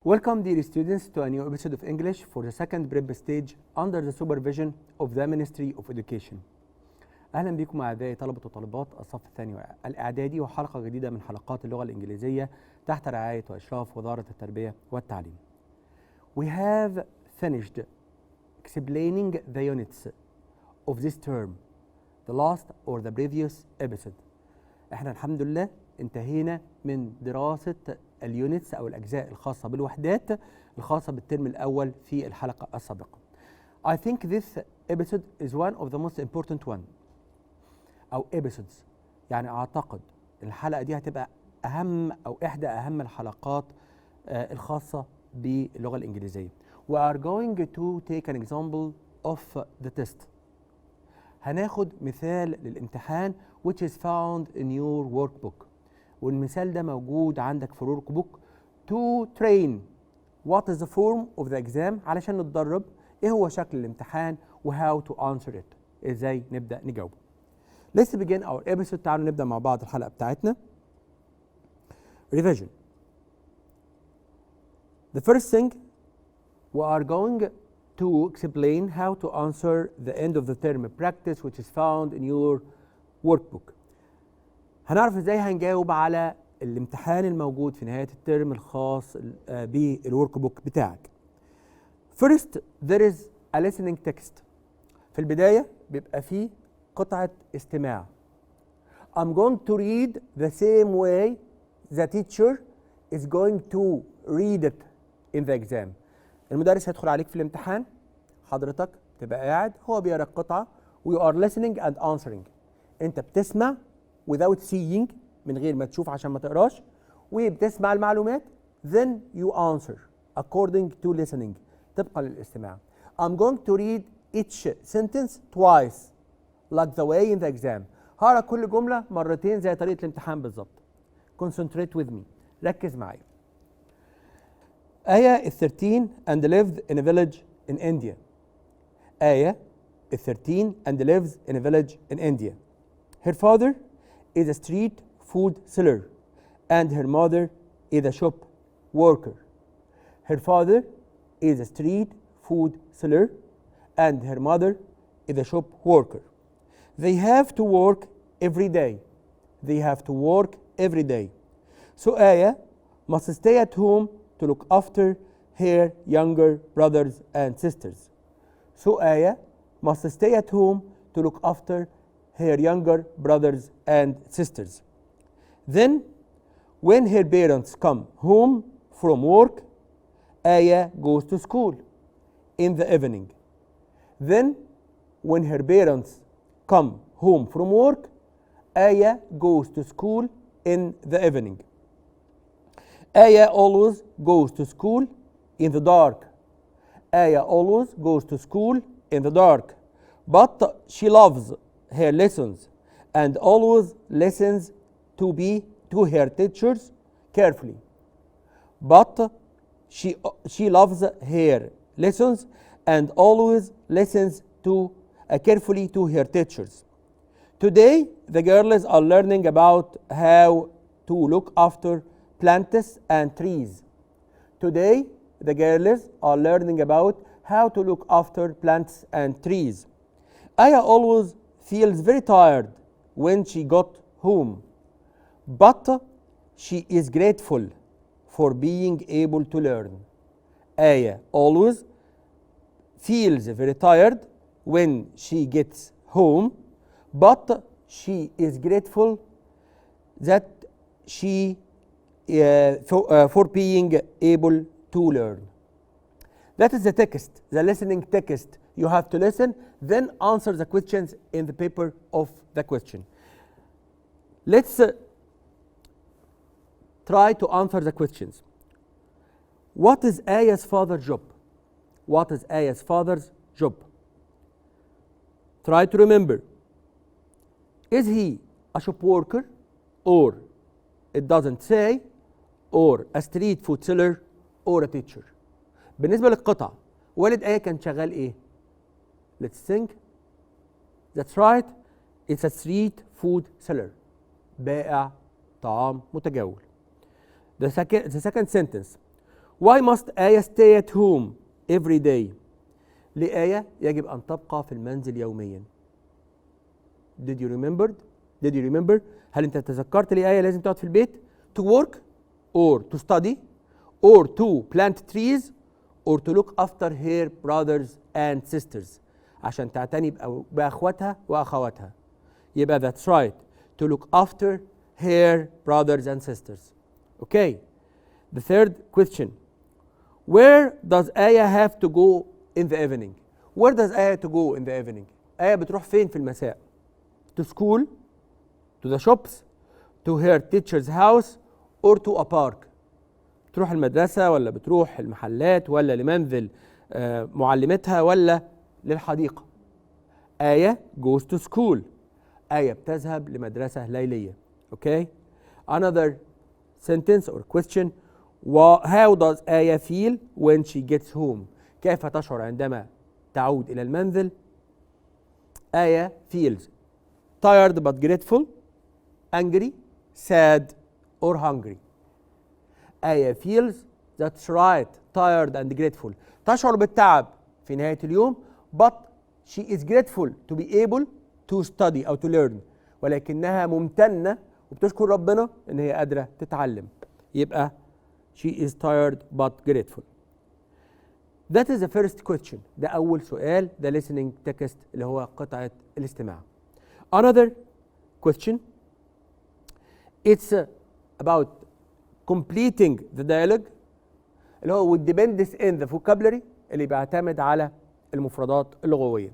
Welcome, dear students, to a new episode of English for the second prep stage under the supervision of the Ministry of Education. أهلا بكم أعزائي طلبة وطالبات الصف الثاني الإعدادي وحلقة جديدة من حلقات اللغة الإنجليزية تحت رعاية وإشراف وزارة التربية والتعليم. We have finished explaining the units of this term, the last or the previous episode. احنا الحمد لله انتهينا من دراسة اليونتس أو الأجزاء الخاصة بالوحدات الخاصة بالترم الأول في الحلقة السابقة. I think this episode is one of the most important one أو episodes. يعني أعتقد الحلقة دي هتبقى أهم أو إحدى أهم الحلقات الخاصة باللغة الإنجليزية. We are going to take an example of the test. هناخد مثال للامتحان which is found in your workbook. والمثال ده موجود عندك في الورك بوك to train what is the form of the exam علشان نتدرب ايه هو شكل الامتحان و how to answer it ازاي نبدأ نجاوب. Let's begin our episode. تعالوا نبدأ مع بعض الحلقة بتاعتنا. Revision. The first thing we are going to explain how to answer the end of the term practice which is found in your workbook. هنعرف ازاي هنجاوب على الامتحان الموجود في نهاية الترم الخاص بالورك بوك بتاعك. First there is a listening text. في البداية بيبقى فيه قطعة استماع. I'm going to read the same way the teacher is going to read it in the exam. المدرس هيدخل عليك في الامتحان، حضرتك تبقى قاعد هو بيقرا القطعة و you are listening and answering. انت بتسمع without seeing من غير ما تشوف عشان ما تقراش وبتسمع المعلومات then you answer according to listening طبقا للاستماع. I'm going to read each sentence twice like the way in the exam. هقرا كل جملة مرتين زي طريقة الامتحان بالظبط. Concentrate with me. ركز معايا. آية is 13 and lived in a village in India. آية is 13 and lives in a village in India. Her father is a street food seller and her mother is a shop worker. Her father is a street food seller and her mother is a shop worker. They have to work every day. They have to work every day. So Aya must stay at home to look after her younger brothers and sisters. So Aya must stay at home to look after her younger brothers and sisters. Then, when her parents come home from work, Aya goes to school in the evening. Then, when her parents come home from work, Aya goes to school in the evening. Aya always goes to school in the dark. Aya always goes to school in the dark, but she loves her lessons and always listens to her teachers carefully. But she loves her lessons and always listens carefully to her teachers. Today the girls are learning about how to look after plants and trees. Today the girls are learning about how to look after plants and trees. Aya always feels very tired when she got home, but she is grateful for being able to learn. Aya always feels very tired when she gets home, but she is grateful that she for being able to learn. That is the text, the listening text. You have to listen, then answer the questions in the paper of the question. Let's try to answer the questions. What is Aya's father's job? What is Aya's father's job? Try to remember. Is he a shop worker, or it doesn't say, or a street food seller, or a teacher? بالنسبة للقطع والد آية كان شغال إيه؟ Let's think. That's right. It's a street food seller. بائع طعام متجول. The second sentence. Why must آية stay at home every day؟ لآية يجب أن تبقى في المنزل يوميا. Did you remember؟ Did you remember؟ هل أنت تذكرت لآية لازم تقعد في البيت؟ To work or to study or to plant trees or to look after her brothers and sisters. عشان تعتني بأخواتها وأخواتها. يبقى that's right. To look after her brothers and sisters. Okay. The third question. Where does آية have to go in the evening? Where does آية to go in the evening? آية بتروح فين في المساء؟ To school, to the shops, to her teacher's house, or to a park. بتروح المدرسة ولا بتروح المحلات ولا لمنزل معلمتها ولا للحديقة؟ آية goes to school. آية بتذهب لمدرسة ليلية. Okay. Another sentence or question. How does آية feel when she gets home? كيف تشعر عندما تعود إلى المنزل؟ آية feels tired but grateful, angry, sad or hungry. آية feels that's right, tired and grateful. تشعر بالتعب في نهاية اليوم but she is grateful to be able to study أو to learn. ولكنها ممتنة وبتشكر ربنا إن هي قادرة تتعلم. يبقى she is tired but grateful. That is the first question. ده أول سؤال. ده listening text اللي هو قطعة الاستماع. Another question. It's about completing the dialogue اللي هو with depends in the vocabulary اللي بيعتمد على المفردات اللغوية.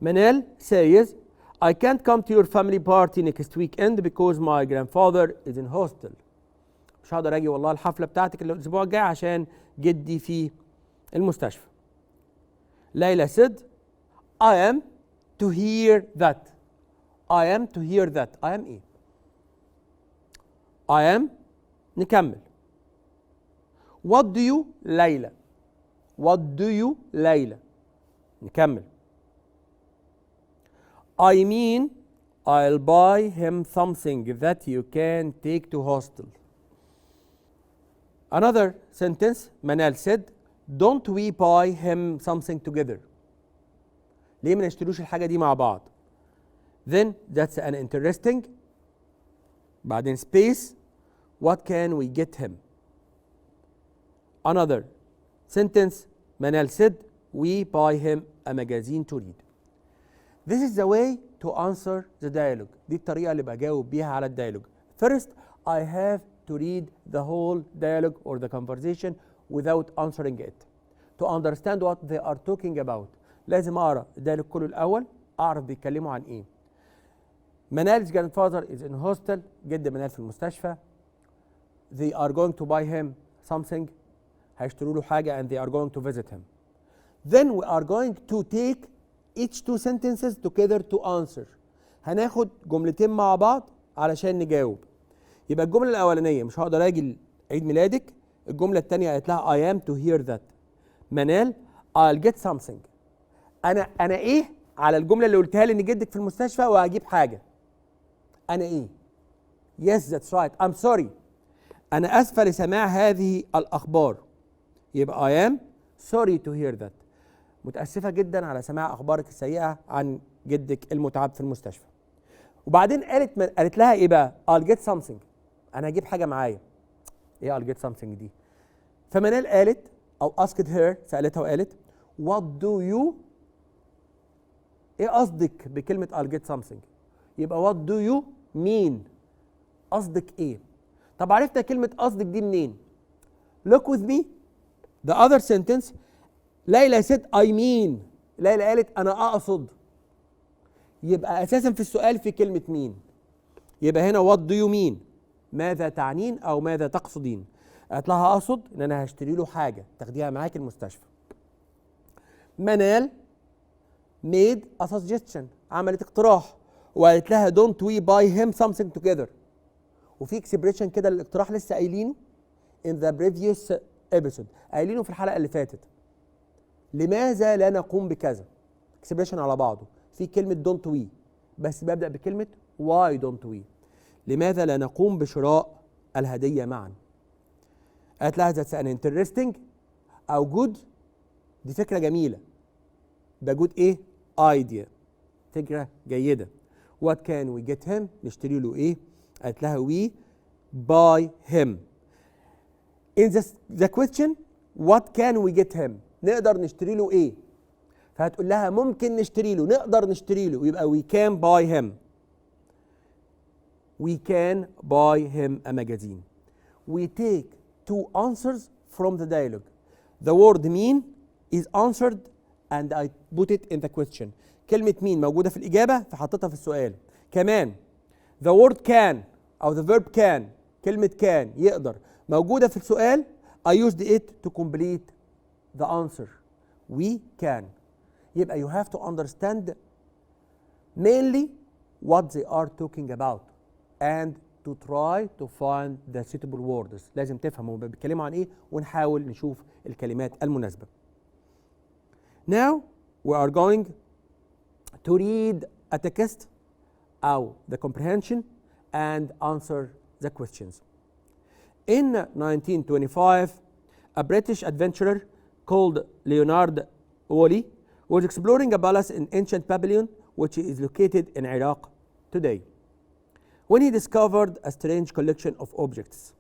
منال says I can't come to your family party next weekend because my grandfather is in hospital. مش هقدر اجي والله الحفلة بتاعتك الأسبوع الجاي عشان جدي في المستشفى. ليلى said I am to hear that. I am to hear that. I am ايه؟ I am نكمل. What do you ليلى؟ What do you ليلى؟ نكمل. I mean I'll buy him something that you can take to hostel. Another sentence. منال said don't we buy him something together. ليه ما نشتروش الحاجة دي مع بعض؟ Then that's an interesting. بعدين space. What can we get him? Another sentence. منال said we buy him a magazine to read. This is the way to answer the dialogue. دي الطريقة اللي بجاوب بيها على الديالوج. First, I have to read the whole dialogue or the conversation without answering it. To understand what they are talking about. لازم أقرأ الديالوج كله الأول أعرف بيتكلموا عن إيه. منال's grandfather is in hospital. جد منال في المستشفى. They are going to buy him something. هيشتروا له حاجة and they are going to visit him. Then we are going to take each two sentences together to answer. هناخد جملتين مع بعض علشان نجاوب. يبقى الجملة الأولانية مش هقدر أجي عيد ميلادك. الجملة الثانية قالت لها I am to hear that. منال I'll get something. أنا إيه على الجملة اللي قلتها لي إن جدك في المستشفى وهجيب حاجة. أنا إيه؟ Yes that's right. I'm sorry. أنا أسفة لسماع هذه الأخبار. يبقى I am sorry to hear that. متأسفة جدا على سماع أخبارك السيئة عن جدك المتعب في المستشفى. وبعدين قالت لها إيه بقى؟ I'll get something. أنا هجيب حاجة معايا. إيه I'll get something دي؟ فمنال قالت أو asked her سألتها وقالت What do you إيه قصدك بكلمة I'll get something؟ يبقى what do you mean؟ قصدك إيه؟ طب عرفت كلمة قصدك دي منين؟ Look with me. The other sentence. ليلى said I mean. ليلى قالت أنا أقصد. يبقى أساسا في السؤال في كلمة مين. يبقى هنا what do you mean؟ ماذا تعنين أو ماذا تقصدين؟ قالت لها أقصد إن أنا هشتري له حاجة تاخديها معاك المستشفى. منال made a suggestion. عملت اقتراح وقالت لها don't we buy him something together. وفي اكسبريشن كده للاقتراح لسه قايلينه in the previous episode. قايلينه في الحلقة اللي فاتت. لماذا لا نقوم بكذا؟ اكسبريشن على بعضه. في كلمة don't we بس ببدأ بكلمة why don't we. لماذا لا نقوم بشراء الهدية معا؟ قالت لها that's an interesting أو good، دي فكرة جميلة. ده good إيه؟ idea، فكرة جيدة. what can we get him؟ نشتري له إيه؟ قالت لها we buy him. in the question what can we get him؟ نقدر نشتري له إيه؟ فهتقول لها ممكن نشتري له، نقدر نشتري له، يبقى we can buy him. we can buy him a magazine. we take two answers from the dialogue. the word mean is answered and I put it in the question. كلمة مين موجودة في الإجابة فحطيتها في السؤال. كمان the word can أو the verb can، كلمة can يقدر موجودة في السؤال. I used it to complete the answer. we can. يبقى you have to understand mainly what they are talking about and to try to find the suitable words. لازم تفهم هم بيتكلموا عن ايه ونحاول نشوف الكلمات المناسبة. Now we are going to read a text أو the comprehension and answer the questions. In 1925, a British adventurer called Leonard Woolley was exploring a palace in ancient Babylon, which is located in Iraq today, when he discovered a strange collection of objects.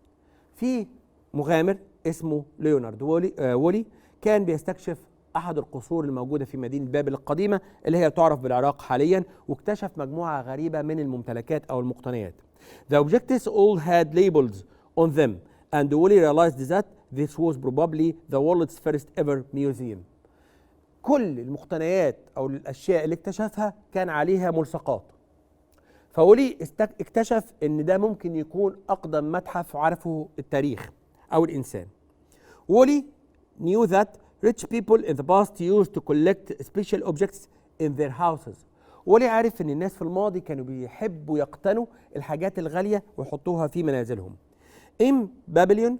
في مغامر اسمه ليونارد وولي كان بيستكشف أحد القصور الموجودة في مدينة بابل القديمة اللي هي تعرف بالعراق حاليا، واكتشف مجموعة غريبة من الممتلكات أو المقتنيات. The objects all had labels on them, and Woolley realized that this was probably the world's first ever museum. كل المقتنيات أو الأشياء اللي اكتشفها كان عليها ملصقات. فولي اكتشف ان ده ممكن يكون اقدم متحف عرفه التاريخ او الانسان. وولي knew that rich people in the past used to collect special objects in their houses. وولي عارف ان الناس في الماضي كانوا بيحبوا يقتنوا الحاجات الغالية ويحطوها في منازلهم. In Babylon,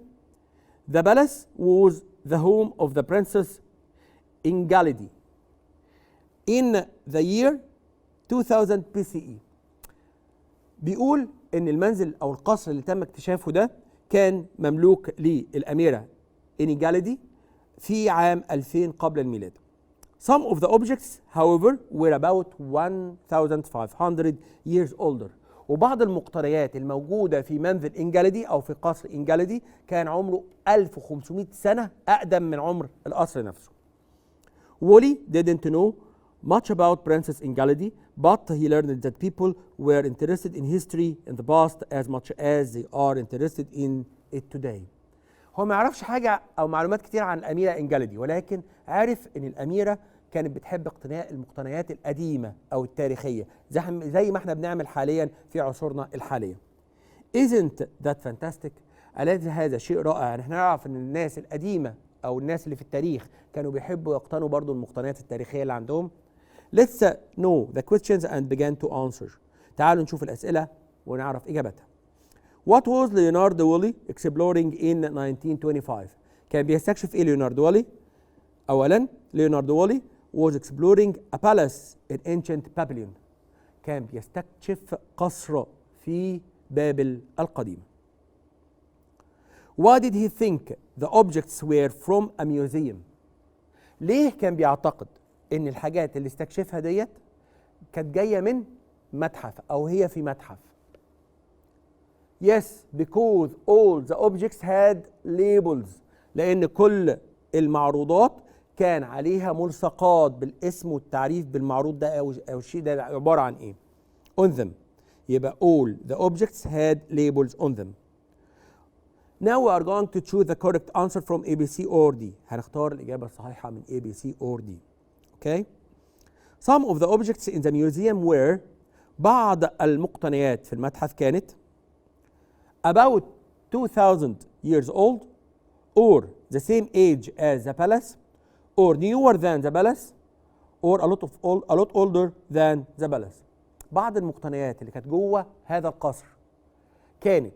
the palace was the home of the princess Engalidi in the year 2000 BCE. بيقول ان المنزل او القصر اللي تم اكتشافه ده كان مملوك للاميره انيجاليدي في عام 2000 قبل الميلاد. Some of the objects however were about 1500 years older. وبعض المقتنيات الموجوده في منزل انجاليدي او في قصر انجاليدي كان عمره 1500 سنه اقدم من عمر القصر نفسه. Woolley didn't know much about Princess Engalidi, but he learned that people were interested in history in the past as much as they are interested in it today. هو ما يعرفش حاجة أو معلومات كتير عن الأميرة إنجاليدي، ولكن عارف إن الأميرة كانت بتحب اقتناء المقتنيات القديمة أو التاريخية زي ما احنا بنعمل حاليا في عصورنا الحالية. Isn't that fantastic؟ أليس هذا شيء رائع؟ يعني احنا نعرف إن الناس القديمة أو الناس اللي في التاريخ كانوا بيحبوا يقتنوا برضو المقتنيات التاريخية اللي عندهم. Let's know the questions and begin to answer. تعالوا نشوف الأسئلة ونعرف إجابتها. What was Leonard Woolley exploring in 1925؟ كان بيستكشف إيه ليونارد وولي؟ أولاً ليونارد وولي was exploring a palace in ancient Babylon. كان بيستكشف قصر في بابل القديمة. Why did he think the objects were from a museum؟ ليه كان بيعتقد ان الحاجات اللي استكشفها ديت كانت جايه من متحف او هي في متحف؟ Yes, because all the objects had labels. لان كل المعروضات كان عليها ملصقات بالاسم والتعريف بالمعروض ده او الشيء ده عباره عن ايه. On them. يبقى all the objects had labels on them. Now we are going to choose the correct answer from A, B, C or D. هنختار الإجابة الصحيحة من A, B, C or D. Okay. Some of the objects in the museum were بعض المقتنيات في المتحف كانت about 2000 years old or the same age as the palace or newer than the palace or a lot older than the palace. بعض المقتنيات اللي كانت جوه هذا القصر كانت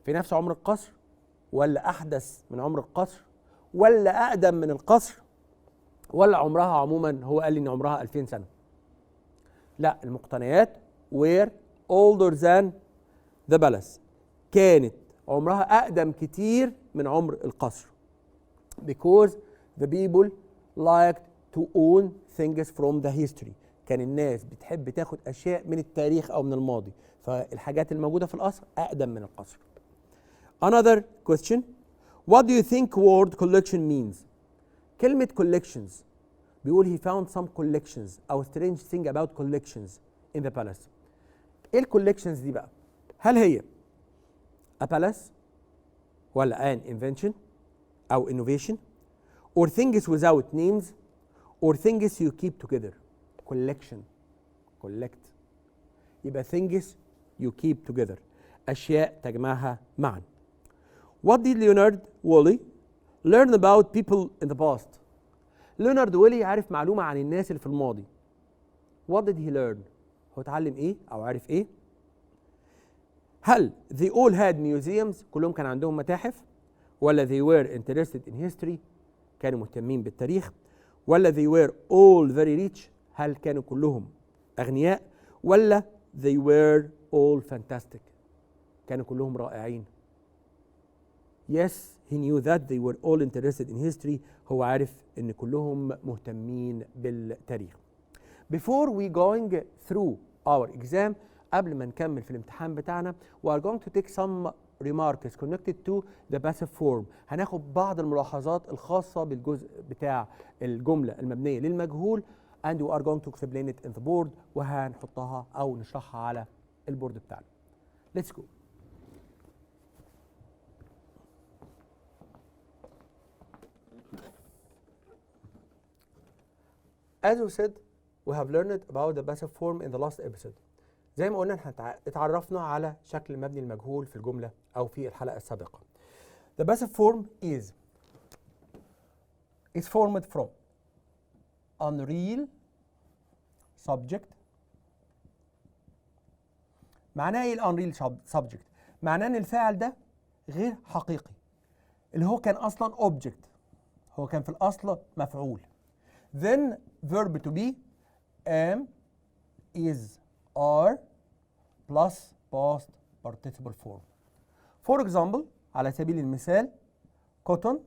في نفس عمر القصر ولا أحدث من عمر القصر ولا أقدم من القصر ولا عمرها عموما هو قال لي إن عمرها 2000 سنة. لا، المقتنيات were older than the palace، كانت عمرها أقدم كتير من عمر القصر. Because the people liked to own things from the history. كان الناس بتحب تاخد أشياء من التاريخ أو من الماضي، فالحاجات الموجودة في القصر أقدم من القصر. Another question. What do you think word collection means? كلمة collections بيقول he found some collections أو strange thing about collections in the palace. إيه الcollections دي بقى؟ هل هي a palace ولا an invention أو innovation or things without names or things you keep together؟ collection collect يبقى things you keep together أشياء تجمعها معا. What did Leonard Woolley learn about people in the past? ليونارد ويلي عارف معلومة عن الناس اللي في الماضي. What did he learn؟ هو اتعلم ايه او عارف ايه؟ هل they all had museums كلهم كان عندهم متاحف؟ ولا they were interested in history كانوا مهتمين بالتاريخ؟ ولا they were all very rich هل كانوا كلهم أغنياء؟ ولا they were all fantastic كانوا كلهم رائعين؟ Yes, he knew that they were all interested in history. هو عارف إن كلهم مهتمين بالتاريخ. Before we going through our exam قبل ما نكمل في الامتحان بتاعنا we are going to take some remarks connected to the passive form. هناخد بعض الملاحظات الخاصة بالجزء بتاع الجملة المبنية للمجهول and we are going to explain it in the board وهنحطها أو نشرحها على البورد بتاعنا. Let's go. As we said, we have learned about the passive form in the last episode. زي ما قلنا احنا اتعرفنا على شكل مبني المجهول في الجملة أو في الحلقة السابقة. The passive form is formed from unreal subject. معناه ايه الunreal subject؟ معناه ان الفاعل ده غير حقيقي اللي هو كان أصلا object، هو كان في الأصل مفعول. Then verb to be am is are plus past participle form. For example على سبيل المثال cotton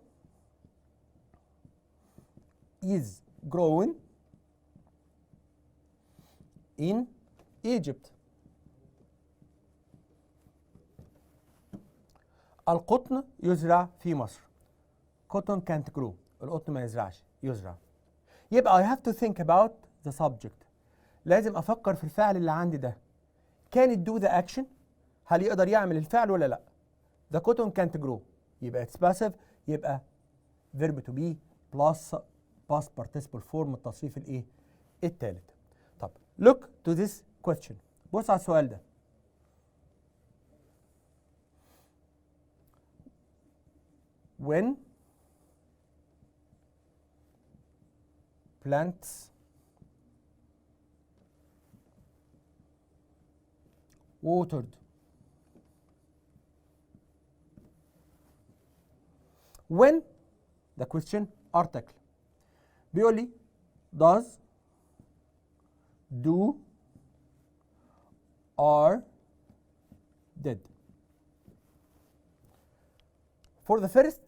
is growing in Egypt. القطن يزرع في مصر. cotton can't grow القطن ما يزرعش يزرع. يبقى I have to think about the subject. لازم أفكر في الفعل اللي عندي ده. Can it do the action؟ هل يقدر يعمل الفعل ولا لأ؟ The cotton can't grow يبقى it's passive يبقى verb to be plus past participle form التصريف الإيه؟ التالت. طب look to this question. بص على السؤال ده. When plants watered. When the question article بيقول لي does do are did. For the first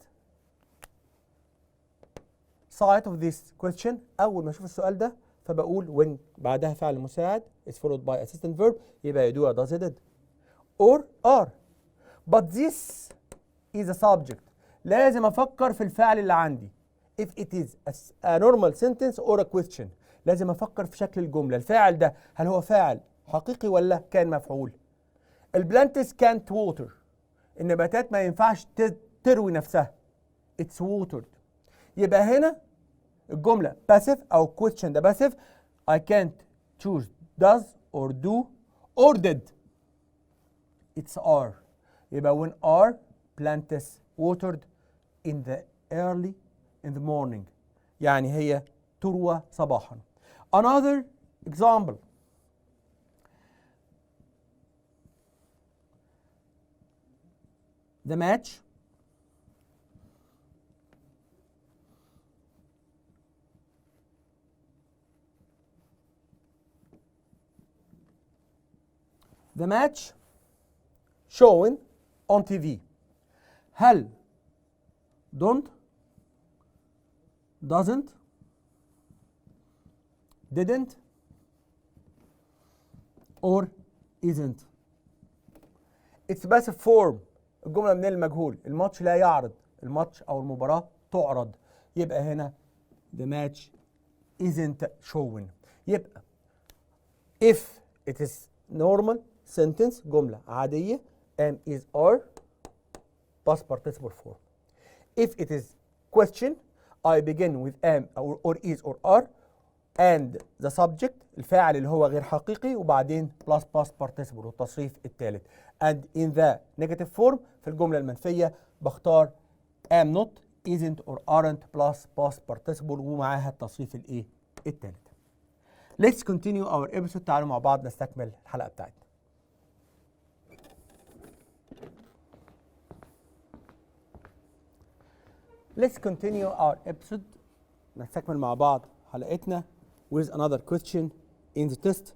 side of this question أول ما أشوف السؤال ده فبقول when بعدها فعل مساعد is followed by assistant verb يبقى do does did or are. But this is a subject. لازم أفكر في الفعل اللي عندي. If it is a normal sentence or a question لازم أفكر في شكل الجملة. الفاعل ده هل هو فاعل حقيقي ولا كان مفعول؟ البلانتس can't water النباتات ما ينفعش تروي نفسها. It's watered. يبقى هنا الجملة passive أو question ده passive. I can't choose does or do or did. It's are. يبقى when are plants watered in the early in the morning يعني هي تروى صباحا. Another example. The match shown on TV هل don't doesn't didn't or isn't. It's passive form. الجملة من المجهول. الماتش لا يعرض. الماتش أو المباراة تعرض. يبقى هنا the match isn't shown. يبقى if it is normal sentence جملة عادية am is are past participle form. If it is question I begin with am or is or are and the subject الفاعل اللي هو غير حقيقي وبعدين plus past participle والتصريف الثالث. And in the negative form في الجملة المنفية بختار am not isn't or aren't plus past participle ومعاها التصريف الايه الثالث. Let's continue our episode. تعالوا مع بعض نستكمل الحلقة بتاعتنا. Let's continue our episode. نستكمل مع بعض حلقتنا with another question in the test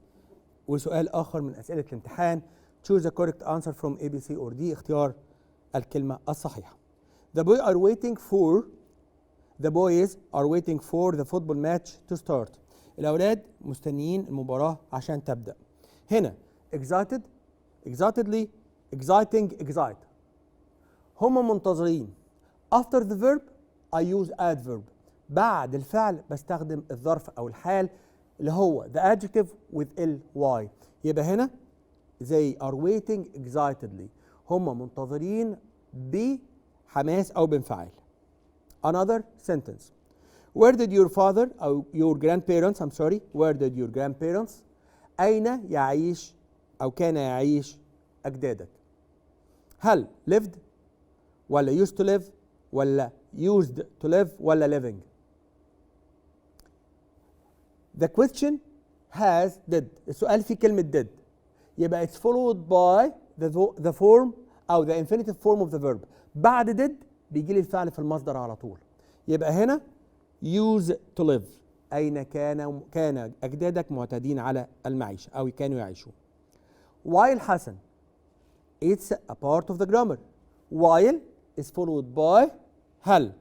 وسؤال آخر من أسئلة الامتحان. Choose the correct answer from A, B, C or D. اختيار الكلمة الصحيحة. The boys are waiting for the football match to start. الأولاد مستنيين المباراة عشان تبدأ. هنا excited, excitedly, exciting, excite. هم منتظرين. After the verb I use adverb. بعد الفعل بستخدم الظرف أو الحال اللي هو the adjective with ly. يبقى هنا they are waiting excitedly. هم منتظرين بحماس أو بانفعال. Another sentence. Where did your father أو your grandparents where did your grandparents أين يعيش أو كان يعيش أجدادك؟ هل lived ولا used to live ولا used to live ولا living؟ The question has did. السؤال فيه كلمة did. يبقى it's followed by the form أو the infinitive form of the verb. بعد did بيجي لي الفعل في المصدر على طول. يبقى هنا use to live. أين كان أجدادك معتادين على المعيشة أو كانوا يعيشون. While حسن it's a part of the grammar. While is followed by هل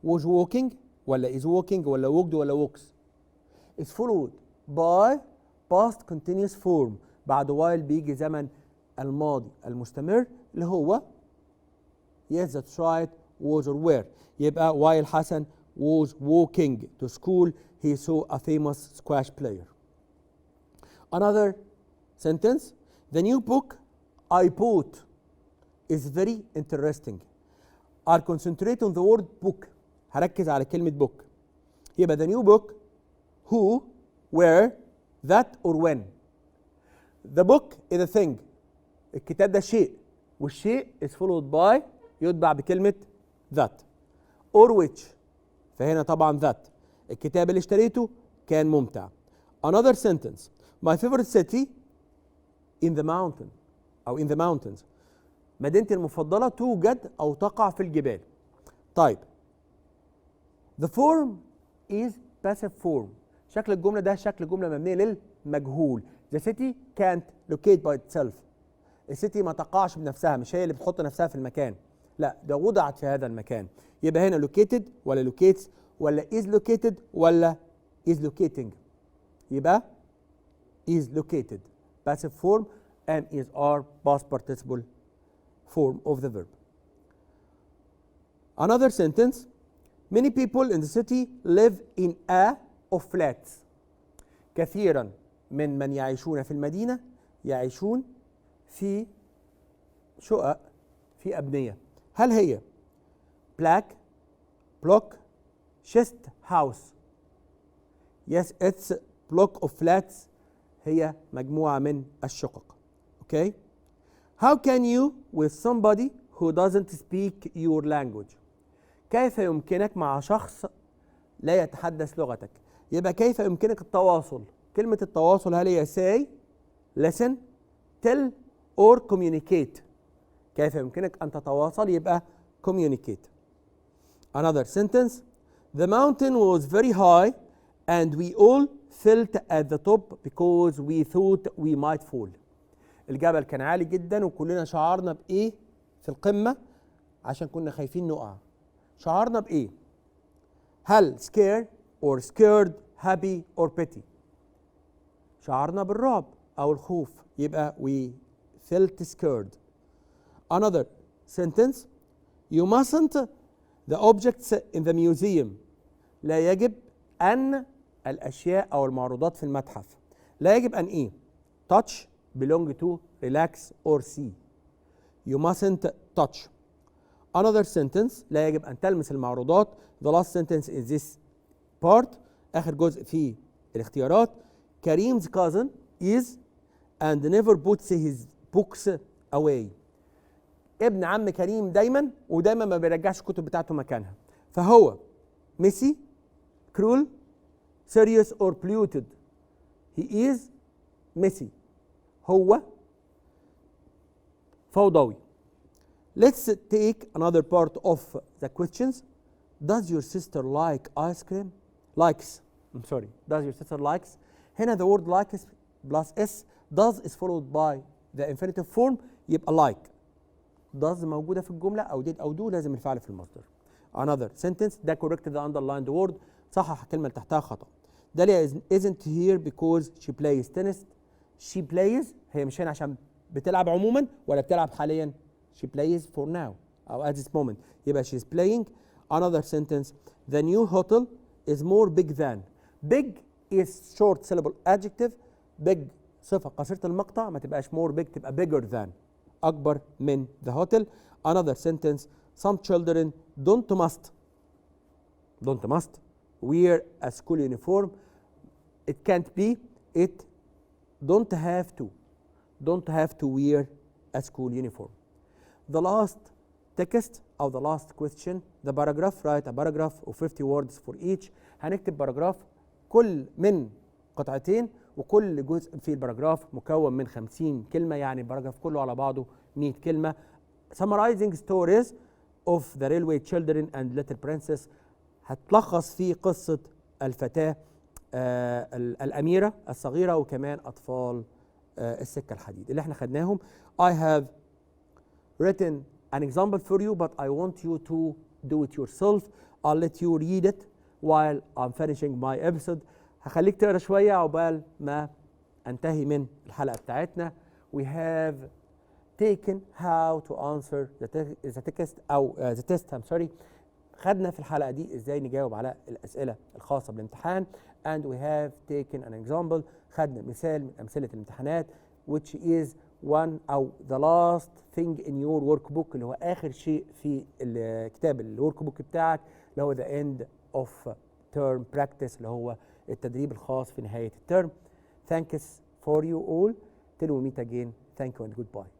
was walking ولا is walking ولا walked ولا walks. It's followed by past continuous form. بعد while بيجي زمن الماضي المستمر اللي هو yes that's right was or were. يبقى while حسن was walking to school he saw a famous squash player. Another sentence. The new book I bought is very interesting. I'll concentrate on the word book. هركز على كلمة book. يبقى the new book who, where, that or when. The book is a thing. الكتاب ده شيء والشيء is followed by يتبع بكلمة that or which. فهنا طبعا that. الكتاب اللي اشتريته كان ممتع. Another sentence. My favorite city in the mountain أو in the mountains. مدينتي المفضلة توجد أو تقع في الجبال. طيب. The form is passive form. شكل الجملة ده شكل جملة مبنية للمجهول. The city can't locate by itself. السيتي ما تقعش بنفسها، مش هي اللي بتحط نفسها في المكان. لا، ده وضعت في هذا المكان. يبقى هنا located ولا locates ولا is located ولا is locating. يبقى is located passive form and is are past participle form of the verb. Another sentence. Many people in the city live in a of flats. كثيرا من يعيشون في المدينة يعيشون في شقق في أبنية. هل هي black, block, chest house؟ Yes, it's block of flats. هي مجموعة من الشقق. Okay. How can you with somebody who doesn't speak your language؟ كيف يمكنك مع شخص لا يتحدث لغتك؟ يبقى كيف يمكنك التواصل؟ كلمة التواصل هل هي say, listen, tell or communicate؟ كيف يمكنك أن تتواصل؟ يبقى communicate. Another sentence. The mountain was very high and we all felt at the top because we thought we might fall. الجبل كان عالي جدا وكلنا شعرنا بإيه في القمة عشان كنا خايفين نقع. شعرنا بإيه؟ هل scared or scared, happy or pity؟ شعرنا بالرعب أو الخوف، يبقى we felt scared. Another sentence: you mustn't the objects in the museum. لا يجب أن الأشياء أو المعروضات في المتحف. لا يجب أن إيه؟ touch, belong to, relax or see. You mustn't touch. Another sentence: لا يجب أن تلمس المعروضات. The last sentence in this part، آخر جزء في الاختيارات: Karim's cousin is and never puts his books away. ابن عم كريم دايما ودايما ما بيرجعش الكتب بتاعته مكانها. فهو messy, cruel, serious or polluted. He is messy. هو فوضوي. Let's take another part of the questions. Does your sister like ice cream? Likes. I'm sorry. Does your sister likes? هنا the word likes plus s. Does is followed by the infinitive form، يبقى like. does موجودة في الجملة أو did أو do، لازم الفعل في المصدر. Another sentence: ده correct the underlined word. صحح الكلمة اللي تحتها خطأ. داليا isn't here because she plays tennis. She plays، هي مش هنا عشان بتلعب عموما ولا بتلعب حاليا؟ She plays for now أو at this moment، يبقى she's playing. Another sentence: the new hotel is more big than. Big is short syllable adjective. Big صفة قصيرة المقطع، ما تبقاش more big، تبقى bigger than، أكبر من the hotel. Another sentence: some children don't must wear a school uniform. It can't be. It don't have to wear a school uniform. The last text أو the last question: the paragraph. Write a paragraph of 50 words for each. هنكتب باراجراف كل من قطعتين، وكل جزء في الباراجراف مكون من 50 كلمة، يعني الباراجراف كله على بعضه 100 كلمة. Summarizing stories of the railway children and little princess. هتلخص في قصة الفتاة الأميرة الصغيرة وكمان أطفال السكة الحديد اللي احنا خدناهم. I have written an example for you but I want you to do it yourself. I'll let you read it while I'm finishing my episode. هخليك تقرا شوية عقبال ما انتهي من الحلقة بتاعتنا. We have taken how to answer the text أو the test. I'm sorry. خدنا في الحلقة دي ازاي نجاوب على الأسئلة الخاصة بالامتحان. And we have taken an example. خدنا مثال من أمثلة الامتحانات which is one أو the last thing in your workbook، اللي هو آخر شيء في الكتاب الورك بوك بتاعك، اللي هو the end of term practice، اللي هو التدريب الخاص في نهاية الترم. Thanks for you all. Till we meet again. Thank you and goodbye.